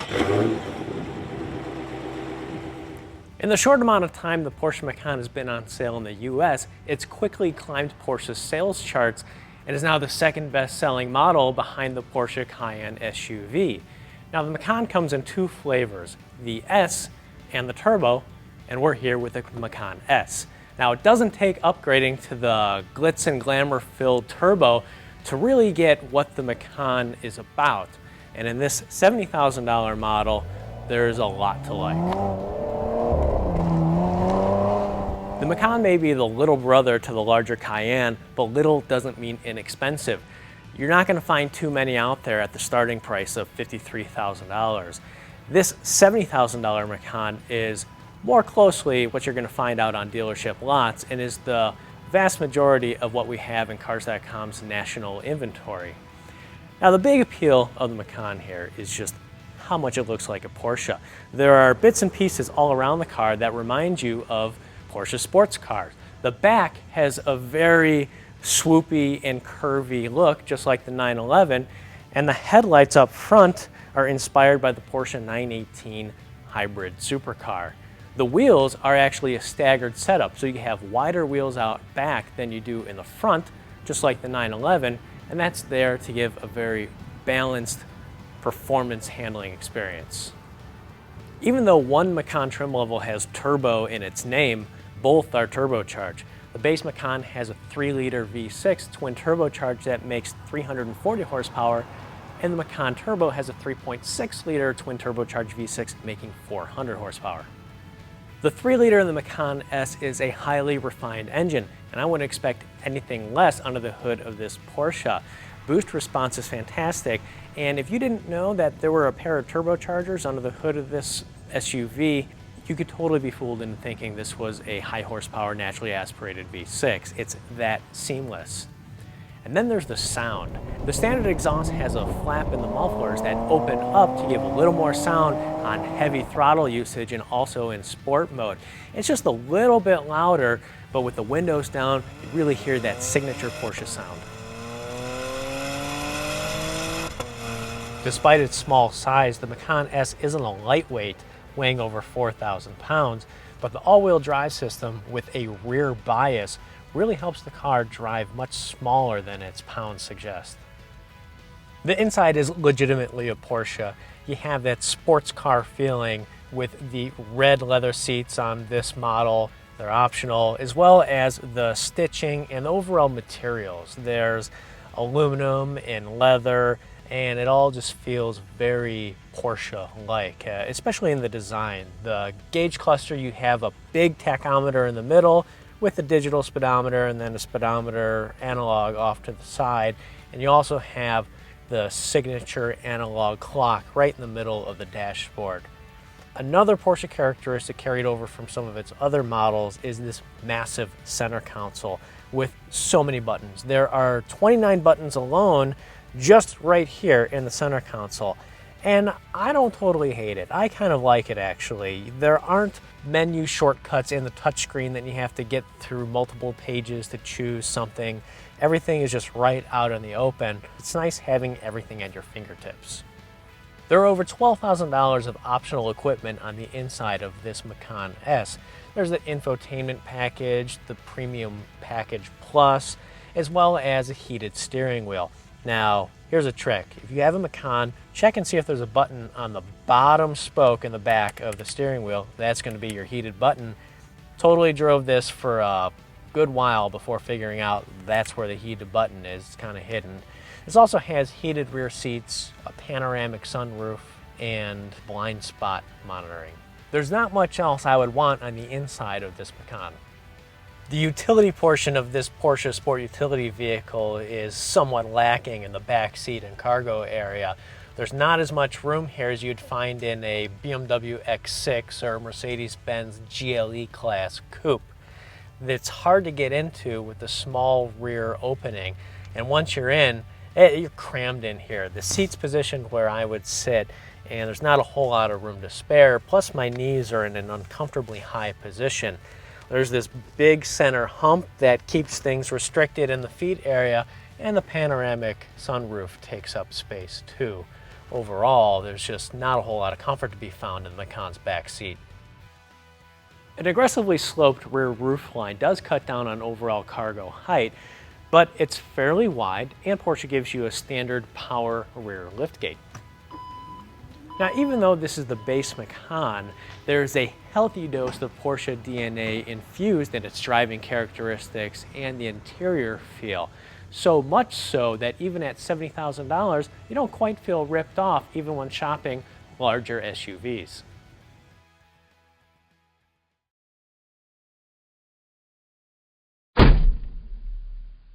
In the short amount of time the Porsche Macan has been on sale in the US, it's quickly climbed Porsche's sales charts and is now the second best-selling model behind the Porsche Cayenne SUV. Now the Macan comes in two flavors, the S and the Turbo, and we're here with the Macan S. Now it doesn't take upgrading to the glitz and glamour-filled Turbo to really get what the Macan is about. And in this $70,000 model, there's a lot to like. The Macan may be the little brother to the larger Cayenne, but little doesn't mean inexpensive. You're not going to find too many out there at the starting price of $53,000. This $70,000 Macan is more closely what you're going to find out on dealership lots and is the vast majority of what we have in Cars.com's national inventory. Now the big appeal of the Macan here is just how much it looks like a Porsche. There are bits and pieces all around the car that remind you of Porsche sports cars. The back has a very swoopy and curvy look, just like the 911, and the headlights up front are inspired by the Porsche 918 hybrid supercar. The wheels are actually a staggered setup, so you have wider wheels out back than you do in the front, just like the 911, and that's there to give a very balanced performance handling experience. Even though one Macan trim level has turbo in its name, both are turbocharged. The base Macan has a 3-liter V6 twin turbocharged that makes 340 horsepower, and the Macan Turbo has a 3.6-liter twin turbocharged V6 making 400 horsepower. The 3-liter in the Macan S is a highly refined engine, and I wouldn't expect anything less under the hood of this Porsche. Boost response is fantastic, and if you didn't know that there were a pair of turbochargers under the hood of this SUV, you could totally be fooled into thinking this was a high horsepower naturally aspirated V6. It's that seamless. And then there's the sound. The standard exhaust has a flap in the mufflers that open up to give a little more sound on heavy throttle usage and also in sport mode. It's just a little bit louder, but with the windows down, you really hear that signature Porsche sound. Despite its small size, the Macan S isn't a lightweight, weighing over 4,000 pounds, but the all-wheel drive system with a rear bias really helps the car drive much smaller than its pounds suggest. The inside is legitimately a Porsche. You have that sports car feeling with the red leather seats on this model. They're optional, as well as the stitching and the overall materials. There's aluminum and leather, and it all just feels very Porsche-like, especially in the design. The gauge cluster, you have a big tachometer in the middle with a digital speedometer and then a speedometer analog off to the side. And you also have the signature analog clock right in the middle of the dashboard. Another Porsche characteristic carried over from some of its other models is this massive center console with so many buttons. There are 29 buttons alone just right here in the center console. And I don't totally hate it. I kind of like it actually. There aren't menu shortcuts in the touchscreen that you have to get through multiple pages to choose something. Everything is just right out in the open. It's nice having everything at your fingertips. There are over $12,000 of optional equipment on the inside of this Macan S. There's the infotainment package, the Premium Package Plus, as well as a heated steering wheel. Now, here's a trick. If you have a Macan, check and see if there's a button on the bottom spoke in the back of the steering wheel. That's going to be your heated button. Totally drove this for a good while before figuring out that's where the heated button is. It's kind of hidden. This also has heated rear seats, a panoramic sunroof, and blind spot monitoring. There's not much else I would want on the inside of this Macan. The utility portion of this Porsche sport utility vehicle is somewhat lacking in the back seat and cargo area. There's not as much room here as you'd find in a BMW X6 or Mercedes-Benz GLE class coupe. It's hard to get into with the small rear opening, and once you're in, you're crammed in here. The seat's positioned where I would sit, and there's not a whole lot of room to spare, plus my knees are in an uncomfortably high position. There's this big center hump that keeps things restricted in the feet area, and the panoramic sunroof takes up space too. Overall, there's just not a whole lot of comfort to be found in the Macan's back seat. An aggressively sloped rear roofline does cut down on overall cargo height, but it's fairly wide, and Porsche gives you a standard power rear liftgate. Now, even though this is the base Macan, there's a healthy dose of Porsche DNA infused in its driving characteristics and the interior feel. So much so that even at $70,000, you don't quite feel ripped off even when shopping larger SUVs.